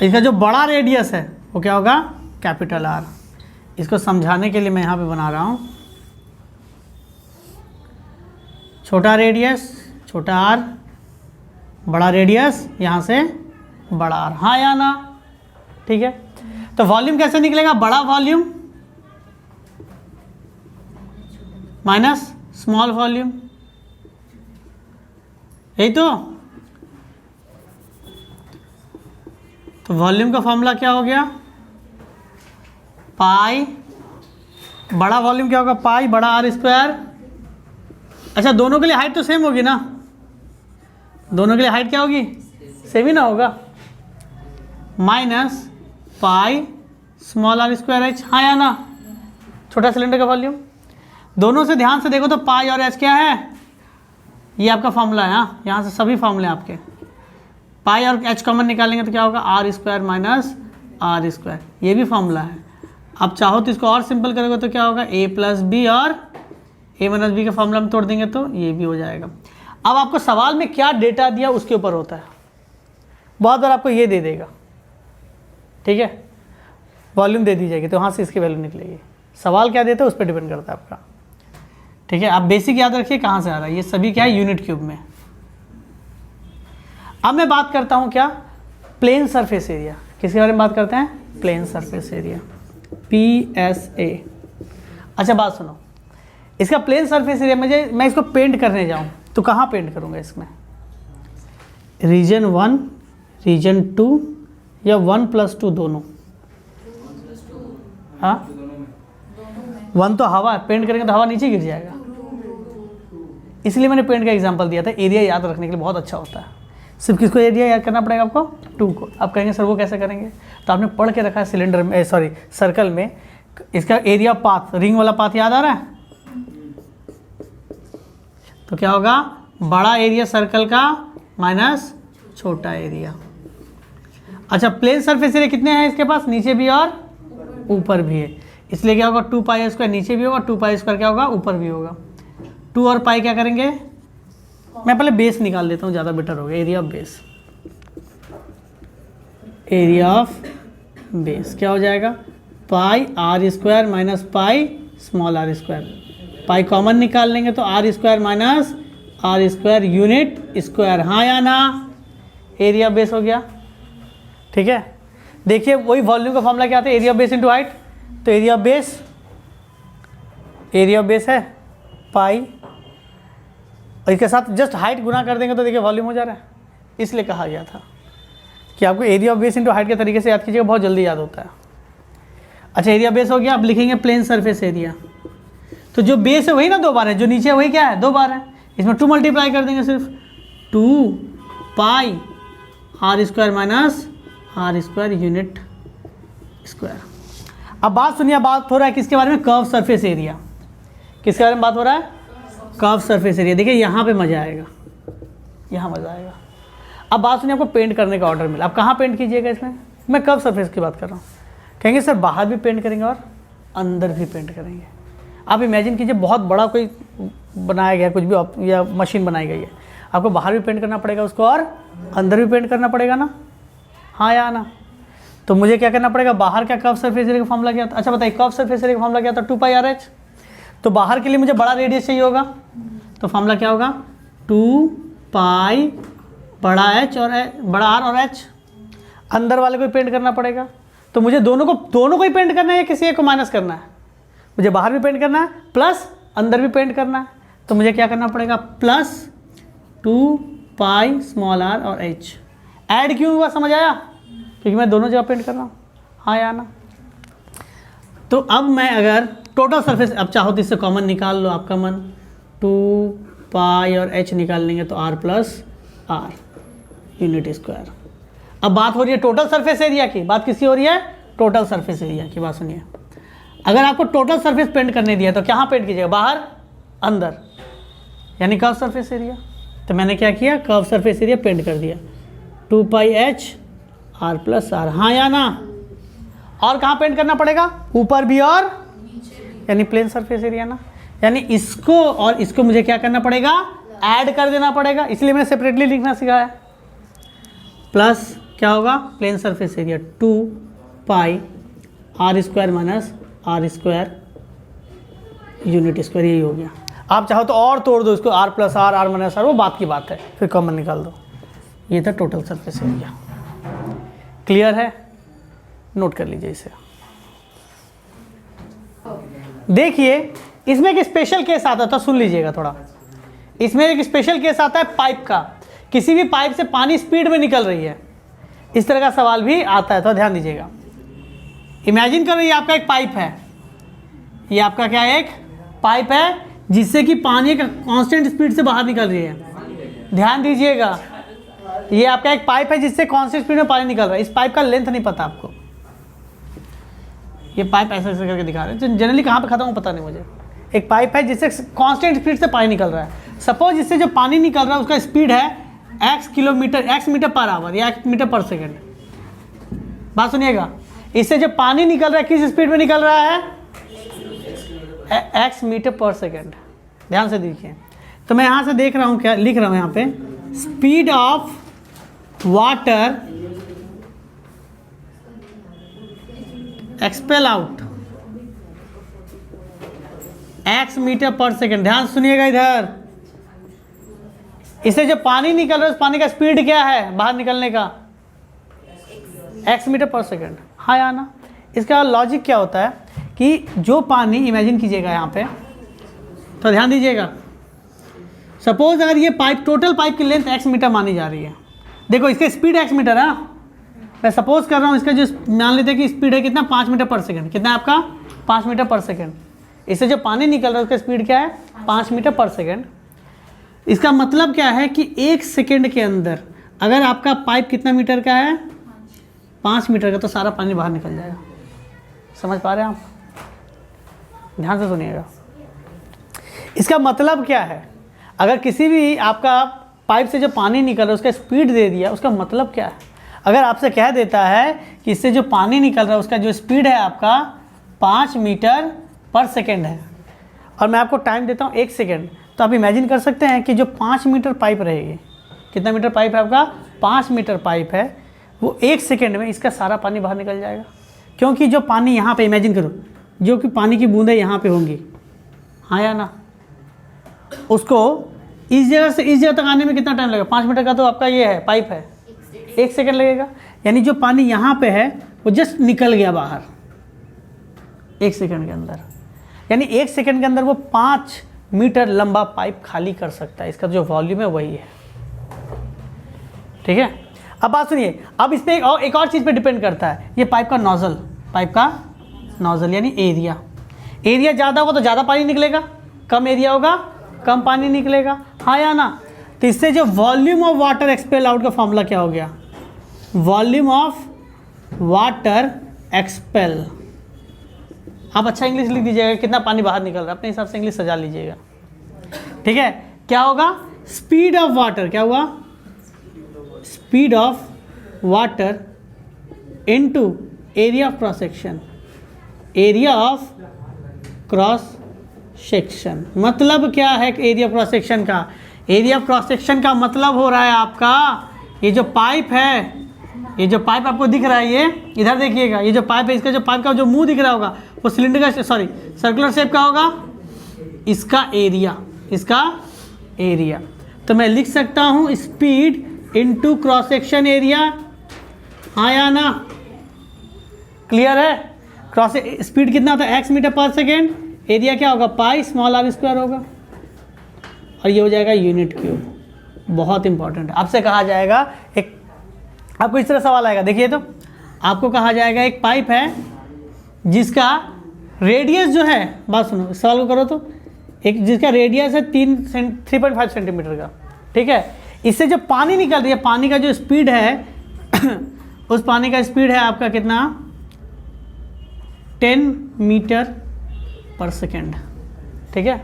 इसका जो बड़ा रेडियस है वो क्या होगा, कैपिटल आर। इसको समझाने के लिए मैं यहाँ पे बना रहा हूँ, छोटा रेडियस छोटा आर, बड़ा रेडियस यहाँ से बड़ा आर, हाँ या ना? ठीक है, तो वॉल्यूम कैसे निकलेगा, बड़ा वॉल्यूम माइनस स्मॉल वॉल्यूम, यही तो वॉल्यूम का फॉर्मूला क्या हो गया, पाई, बड़ा वॉल्यूम क्या होगा, पाई बड़ा आर स्क्वायर। अच्छा दोनों के लिए हाइट तो सेम होगी ना, दोनों के लिए हाइट क्या होगी, सेम ही ना होगा, minus pi small r square h, हाँ या ना? छोटा सिलेंडर का वॉल्यूम, दोनों से ध्यान से देखो तो पाई और एच क्या है, ये आपका फॉर्मूला है। यहाँ से सभी फॉर्मूले आपके, पाई और एच कॉमन निकालेंगे तो क्या होगा, r square minus r square, ये भी फॉर्मूला है। आप चाहो तो इसको और सिंपल करोगे तो क्या होगा, ए प्लस बी, और ए माइनस बी का फॉर्मूला में तोड़ देंगे तो ये भी हो जाएगा। अब आपको सवाल में क्या डेटा दिया उसके ऊपर होता है, बहुत बार आपको ये दे देगा, ठीक है, वॉल्यूम दे दी जाएगी तो वहाँ से इसकी वैल्यू निकलेगी। सवाल क्या देता है उस पर डिपेंड करता है आपका, ठीक है। आप बेसिक याद रखिए कहाँ से आ रहा है, ये सभी क्या है, यूनिट क्यूब में। अब मैं बात करता हूँ क्या, प्लेन सरफेस एरिया। किसके बारे में बात करते हैं, प्लेन सरफेस एरिया, PSA। अच्छा बात सुनो, इसका प्लेन सरफेस एरिया मैं इसको पेंट करने जाऊँ तो कहाँ पेंट करूँगा, इसमें रीजन 1 रीजन 2 या 1+2 दोनों? हाँ 1 तो हवा है, पेंट करेंगे तो हवा नीचे गिर जाएगा, इसलिए मैंने पेंट का एग्जांपल दिया था। एरिया याद रखने के लिए बहुत अच्छा होता है। सिर्फ किसको एरिया याद करना पड़ेगा आपको, 2 को। आप कहेंगे सर वो कैसे करेंगे, तो आपने पढ़ के रखा है सिलेंडर में, सॉरी सर्कल में, इसका एरिया पाथ, रिंग वाला पाथ याद आ रहा है, तो क्या होगा, बड़ा एरिया सर्कल का माइनस छोटा एरिया। अच्छा प्लेन सरफेस एरिया कितने हैं इसके पास, नीचे भी और ऊपर भी है, इसलिए क्या होगा, 2 पाई स्क्वायर नीचे भी होगा, 2 पाई स्क्वायर क्या होगा, ऊपर भी होगा। 2 और पाई क्या करेंगे, मैं पहले बेस निकाल लेता हूँ, ज़्यादा बेटर होगा। Area of base, area of base क्या हो जाएगा, pi r square minus pi small r square. Pi common निकाल लेंगे तो r square minus r square unit square, हाँ या ना? एरिया ऑफ बेस हो गया, ठीक है। देखिए वही वॉल्यूम का फॉर्मूला क्या आता है, area of base into height, तो एरिया ऑफ बेस है पाई, और इसके साथ जस्ट हाइट गुना कर देंगे तो देखिए वॉल्यूम हो जा रहा है। इसलिए कहा गया था कि आपको area of base into height के तरीके से याद कीजिएगा, बहुत जल्दी याद होता है। अच्छा एरिया बेस हो गया, अब लिखेंगे प्लेन सरफेस एरिया, तो जो बेस है वही ना 2 बार है, जो नीचे है वही क्या है, 2 बार है, इसमें 2 मल्टीप्लाई कर देंगे, सिर्फ 2 pi r square minus r square unit square. अब बात सुनिए, बात हो रहा है किसके बारे में, कर्व सरफेस एरिया। किसके बारे में बात हो रहा है? Curve surface area. देखिए यहाँ पे मज़ा आएगा, यहाँ मज़ा आएगा। अब बात सुनिए, आपको पेंट करने का ऑर्डर मिला, आप कहाँ पेंट कीजिएगा इसमें? मैं कर्व सरफेस की बात कर रहा हूँ। कहेंगे सर बाहर भी पेंट करेंगे और अंदर भी पेंट करेंगे। आप इमेजिन कीजिए बहुत बड़ा कोई बनाया गया कुछ भी या मशीन बनाई गई है, आपको बाहर भी पेंट करना पड़ेगा उसको और अंदर भी पेंट करना पड़ेगा ना, हाँ या ना? तो मुझे क्या करना पड़ेगा? बाहर क्या कर्व सरफेस एरिया का फॉर्मूला क्या था? अच्छा बताइए, कर्व सरफेस एरिया का फॉर्मूला क्या था? 2πRH। तो बाहर के लिए मुझे बड़ा रेडियस चाहिए होगा, तो फॉर्मूला क्या होगा? 2π बड़ा H और बड़ा R और H। अंदर वाले को पेंट करना पड़ेगा, तो मुझे दोनों को ही पेंट करना है या किसी एक को माइनस करना है? मुझे बाहर भी पेंट करना है प्लस अंदर भी पेंट करना है, तो मुझे क्या करना पड़ेगा? प्लस 2π स्मॉल r और h। ऐड क्यों हुआ समझ आया? क्योंकि मैं दोनों जगह पेंट कर रहा हूँ, हाँ या ना? तो अब मैं अगर टोटल सरफेस, अब चाहो तो इससे कॉमन निकाल लो आपका मन, 2π और h निकाल लेंगे तो r plus r unit square. अब बात हो रही है टोटल सरफेस एरिया की, बात किसकी हो रही है? टोटल सरफेस एरिया की बात सुनिए। अगर आपको टोटल सरफेस पेंट करने दिया तो कहाँ पेंट कीजिएगा? बाहर अंदर, यानी कर्व सरफेस एरिया। तो मैंने क्या किया? कर्व सरफेस एरिया पेंट कर दिया, 2πH r प्लस r, हाँ या ना? और कहाँ पेंट करना पड़ेगा? ऊपर भी और यानी प्लेन सरफेस एरिया ना, यानी इसको और इसको मुझे क्या करना पड़ेगा? ऐड कर देना पड़ेगा, इसलिए मैंने सेपरेटली लिखना सिखाया। प्लस क्या होगा? Plane surface area 2π r square minus r square unit square, यही हो गया। आप चाहो तो और तोड़ दो इसको, r plus r, r minus r, वो बात की बात है, फिर कॉमन निकाल दो। ये था टोटल सरफेस एरिया। क्लियर है? नोट कर लीजिए इसे। देखिए इसमें एक स्पेशल केस आता था, सुन लीजिएगा थोड़ा। इसमें एक स्पेशल केस आता है पाइप का, किसी भी पाइप से पानी स्पीड में निकल रही है, इस तरह का सवाल भी आता है, तो ध्यान दीजिएगा। इमेजिन करो ये आपका एक पाइप है, ये आपका क्या है? एक पाइप है जिससे कि पानी का कांस्टेंट स्पीड से बाहर निकल रही है। ध्यान दीजिएगा, ये आपका एक पाइप है जिससे कांस्टेंट स्पीड में पानी निकल रहा है। इस पाइप का लेंथ नहीं पता आपको, ये पाइप ऐसे ऐसे करके दिखा रहे हैं, जनरली कहाँ पे खत्म हो पता नहीं मुझे। एक पाइप है जिससे कांस्टेंट स्पीड से पानी निकल रहा है। सपोज इससे जो पानी निकल रहा है उसका स्पीड है x मीटर पर आवर या x मीटर पर सेकेंड। बात सुनिएगा, इससे जो पानी निकल रहा है किस स्पीड में निकल रहा है? x metre per second. ध्यान से देखिए, तो मैं यहाँ से देख रहा हूँ, क्या लिख रहा हूँ यहाँ पे? Speed of water expel out x metre per second. ध्यान सुनिएगा इधर, इससे जो पानी निकल रहा है उस पानी का स्पीड क्या है बाहर निकलने का? x मीटर पर सेकेंड, हाँ या ना? इसका लॉजिक क्या होता है कि जो पानी, इमेजिन कीजिएगा यहाँ पे, तो ध्यान दीजिएगा, सपोज अगर ये पाइप, टोटल पाइप की लेंथ x मीटर मानी जा रही है, देखो इसका स्पीड x मीटर है, मैं सपोज कर रहा हूँ इसका जो मान लेते हैं कि स्पीड है कितना? 5 मीटर पर सेकेंड। कितना है आपका? 5 मीटर पर सेकेंड। इससे जो पानी निकल रहा है उसका स्पीड क्या है? 5 मीटर पर सेकेंड। इसका मतलब क्या है कि 1 सेकेंड के अंदर अगर आपका पाइप कितना मीटर का है? 5 मीटर का, तो सारा पानी बाहर निकल जाएगा। समझ पा रहे हैं आप? ध्यान से सुनिएगा। इसका मतलब क्या है? अगर किसी भी आपका पाइप से जो पानी निकल रहा है उसका स्पीड दे दिया, उसका मतलब क्या है? अगर आपसे कह देता है कि इससे जो पानी निकल रहा है उसका जो स्पीड है आपका 5 मीटर पर सेकेंड है, और मैं आपको टाइम देता हूँ 1 सेकेंड, तो आप इमेजिन कर सकते हैं कि जो 5 मीटर पाइप रहेगी, कितना मीटर पाइप है आपका? 5 मीटर पाइप है, वो 1 सेकेंड में इसका सारा पानी बाहर निकल जाएगा। क्योंकि जो पानी यहाँ पे, इमेजिन करो, जो कि पानी की बूंदें यहाँ पे होंगी, हाँ या ना? उसको इस जगह से इस जगह तक आने में कितना टाइम लगेगा? 5 मीटर का तो आपका ये है, पाइप है, 1 सेकेंड लगेगा। यानी जो पानी यहाँ पे है वो जस्ट निकल गया बाहर 1 सेकेंड के अंदर। यानी 1 सेकेंड के अंदर वो 5 मीटर लंबा पाइप खाली कर सकता है। इसका जो वॉल्यूम है वही है, ठीक है? अब बात सुनिए, अब इस पर एक और चीज़ पे डिपेंड करता है, ये पाइप का नोजल, पाइप का नोजल यानी एरिया। एरिया ज़्यादा होगा तो ज़्यादा पानी निकलेगा, कम एरिया होगा कम पानी निकलेगा, हाँ या ना? तो इससे जो volume of water expel out का फॉर्मूला क्या हो गया? वॉल्यूम ऑफ वाटर एक्सपेल आप अच्छा इंग्लिश लिख दीजिएगा, कितना पानी बाहर निकल रहा है, अपने हिसाब से इंग्लिश सजा लीजिएगा, ठीक है। क्या होगा, स्पीड ऑफ वाटर, क्या हुआ, speed of water into area of cross section, area of cross section. मतलब क्या है एरिया ऑफ क्रॉस सेक्शन का, एरिया ऑफ क्रॉस सेक्शन का मतलब हो रहा है आपका ये जो पाइप है, ये जो पाइप आपको दिख रहा है, ये इधर देखिएगा, ये जो पाइप है, इसका जो पाइप का जो मुंह दिख रहा होगा वो सिलेंडर का, सॉरी सर्कुलर शेप का होगा, इसका एरिया, इसका एरिया। तो मैं लिख सकता हूँ speed into cross section area, हाँ या ना, क्लियर है। क्रॉस स्पीड कितना होता है, x metre per second, area क्या होगा, पाई स्मॉल आर स्क्वायर होगा, और ये हो जाएगा यूनिट क्यूब। बहुत इंपॉर्टेंट है, आपसे कहा जाएगा एक, आपको इस तरह सवाल आएगा, देखिए तो आपको कहा जाएगा एक पाइप है जिसका रेडियस जो है, बात सुनो सवाल को करो तो, एक जिसका रेडियस है 3.5 सेंटीमीटर का, ठीक है। इससे जो पानी निकल रही है, पानी का जो स्पीड है उस पानी का स्पीड है आपका कितना, 10 मीटर पर सेकेंड, ठीक है।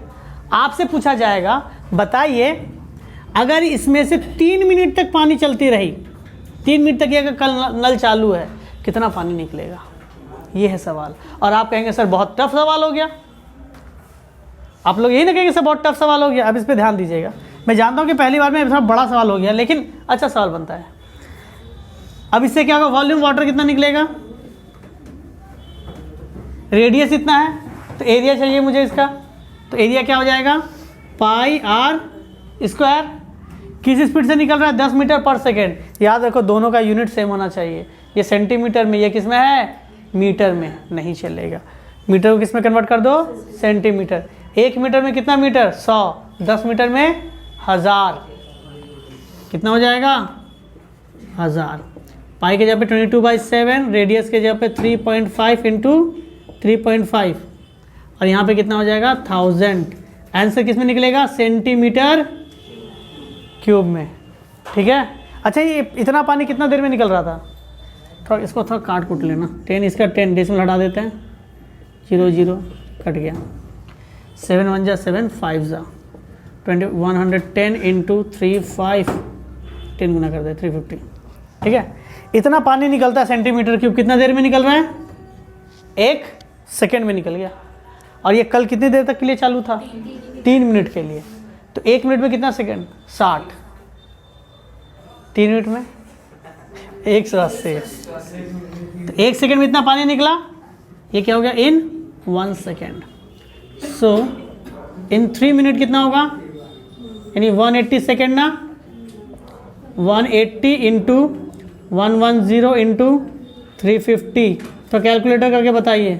आपसे पूछा जाएगा बताइए अगर इसमें से 3 मिनट तक पानी चलती रही, 3 मिनट तक ये अगर कल नल चालू है, कितना पानी निकलेगा, ये है सवाल। और आप कहेंगे सर बहुत टफ सवाल हो गया, आप लोग यही ना कहेंगे सर बहुत टफ सवाल हो गया। अब इस पर ध्यान दीजिएगा, मैं जानता हूँ कि पहली बार में थोड़ा बड़ा सवाल हो गया, लेकिन अच्छा सवाल बनता है। अब इससे क्या होगा, वॉल्यूम वाटर कितना निकलेगा, रेडियस इतना है, तो एरिया चाहिए मुझे इसका, तो एरिया क्या हो जाएगा, पाई आर स्क्वायर। किस स्पीड से निकल रहा है, 10 मीटर पर सेकेंड। याद रखो दोनों का यूनिट सेम होना चाहिए, ये सेंटीमीटर में, ये किस में है, मीटर में, नहीं चलेगा। मीटर को किस में कन्वर्ट कर दो, सेंटीमीटर। 1 मीटर में कितना मीटर, 100, 10 मीटर में 1000, कितना हो जाएगा, 1000। पाई के जगह पे 22/7, रेडियस के जगह पे 3.5 इंटू 3.5, और यहाँ पे कितना हो जाएगा, 1000। आंसर किस में निकलेगा, सेंटीमीटर क्यूब में, ठीक है। अच्छा ये इतना पानी कितना देर में निकल रहा था, थोड़ा इसको थोड़ा काट कुट लेना, 10 इसका 10 डेसिमल हटा देते हैं, 0 0 कट गया, 7 1 जा 7 5 जा 110 इंटू 3 5, 10 गुना कर दे 350, ठीक है। इतना पानी निकलता है सेंटीमीटर क्यूब, कितना देर में निकल रहा है, 1 सेकेंड में निकल गया। और ये कल कितनी देर तक के लिए चालू था, 3 मिनट के लिए, तो 1 मिनट में कितना सेकेंड, 60, 3 मिनट में 180, तो 1 सेकेंड में इतना पानी निकला, ये क्या हो गया, इन 1 सेकेंड। सो इन 3 मिनट कितना होगा, यानी 180 सेकेंड ना, 180 इंटू 110 इंटू 350, तो कैलकुलेटर करके बताइए,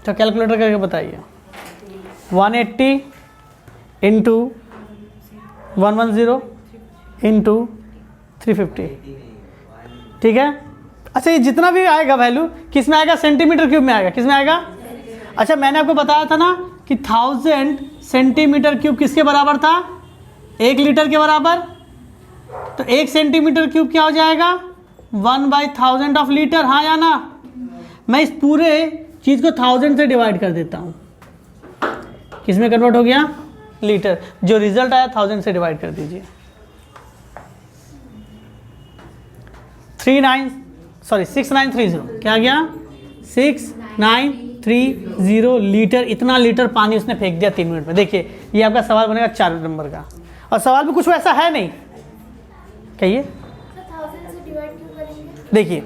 तो कैलकुलेटर करके बताइए, 180 इंटू 110 इंटू 350, ठीक है। अच्छा ये जितना भी आएगा वैल्यू किस में आएगा, सेंटीमीटर क्यूब में आएगा, किस में आएगा। अच्छा मैंने आपको बताया था ना कि 1000 सेंटीमीटर क्यूब किसके बराबर था, 1 लीटर के बराबर। तो 1 सेंटीमीटर क्यूब क्या हो जाएगा, 1/1000 ऑफ लीटर, हाँ या ना। मैं इस पूरे चीज़ को 1000 से डिवाइड कर देता हूँ, किस में कन्वर्ट हो गया, लीटर। जो रिजल्ट आया 1000 से डिवाइड कर दीजिए, 6930, क्या गया, 6930 लीटर। इतना लीटर पानी उसने फेंक दिया 3 मिनट में। देखिए ये आपका सवाल बनेगा 4 नंबर का, और सवाल भी कुछ वैसा है नहीं, कहिए। देखिए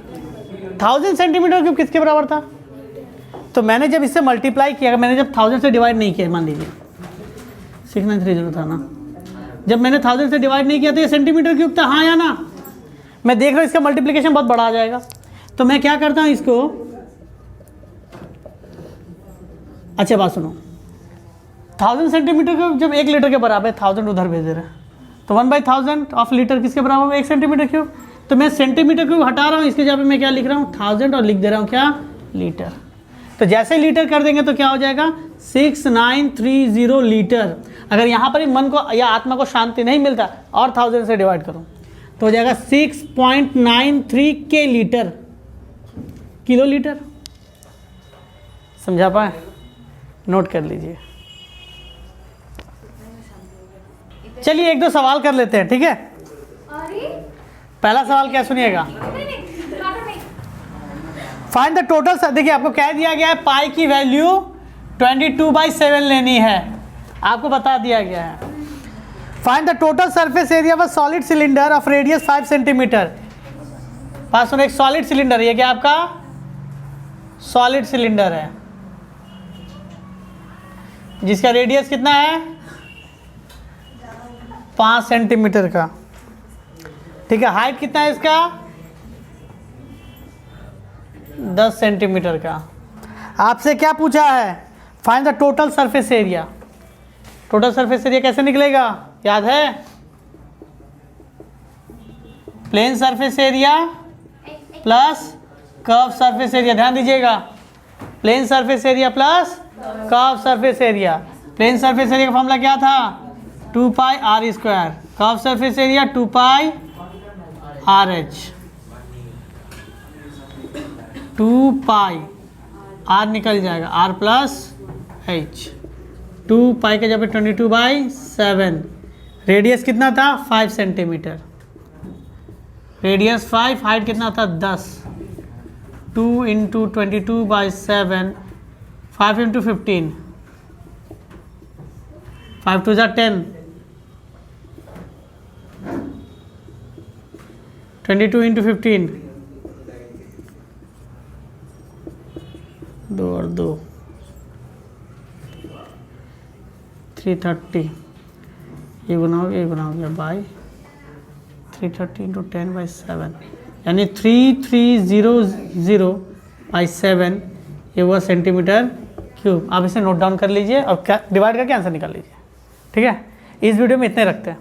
1000 सेंटीमीटर क्यूब किसके बराबर था, तो मैंने जब इससे मल्टीप्लाई किया, मैंने जब 1000 से डिवाइड नहीं किया, मान लीजिए 6930 था ना, जब मैंने 1000 से डिवाइड नहीं किया तो ये सेंटीमीटर क्यूब था, हाँ या ना। मैं देख रहा हूँ इसका मल्टीप्लिकेशन बहुत बड़ा आ जाएगा, तो मैं क्या करता हूँ इसको, अच्छा बात सुनो, 1000 सेंटीमीटर क्यूब जब 1 लीटर के बराबर है, 1000 उधर भेज दे रहे हैं, तो 1/1000 ऑफ लीटर किसके बराबर है, 1 सेंटीमीटर क्यूब। तो मैं सेंटीमीटर क्यूब हटा रहा हूँ, इसके जगह पे मैं क्या लिख रहा हूँ, 1000, और लिख दे रहा हूँ क्या, लीटर। तो जैसे लीटर कर देंगे तो क्या हो जाएगा, 6930 लीटर। अगर यहाँ पर ही मन को या आत्मा को शांति नहीं मिलता और 1000 से डिवाइड करूँ तो हो जाएगा 6.93 के लीटर, किलो लीटर, समझा पाए? नोट कर लीजिए। चलिए एक दो सवाल कर लेते हैं, ठीक है। पहला सवाल क्या सुनिएगा, फाइंड द टोटल। देखिए आपको कह दिया गया है पाई की वैल्यू 22/7 लेनी है, आपको बता दिया गया है। Find the total surface area of solid cylinder of radius 5 centimetre. पास सुनो, एक सॉलिड सिलेंडर, ये क्या आपका सॉलिड सिलेंडर है जिसका रेडियस कितना है 5 सेंटीमीटर का, ठीक है। हाइट कितना है इसका 10 सेंटीमीटर का। आपसे क्या पूछा है, find the total surface area. Total surface area कैसे निकलेगा, याद है? Plane surface area plus curve surface area. ध्यान दीजिएगा, plane surface area plus curve surface area. Plane surface area का फॉर्मूला क्या था 2πr²। Curve surface area 2πrh। 2π निकल जाएगा, r प्लस h। 2π के जब 22/7। रेडियस कितना था 5 सेंटीमीटर, रेडियस 5, हाइट कितना था 10। 2 × 22/7, 5 × 15, 5 2 10, 22 × 15, 2 और 2 330। ये बनाओगे बाई 330 × 10/7, यानी 3300/7 ये हुआ सेंटीमीटर क्यूब। आप इसे नोट डाउन कर लीजिए और डिवाइड करके आंसर निकाल लीजिए, ठीक है। इस वीडियो में इतने रखते हैं।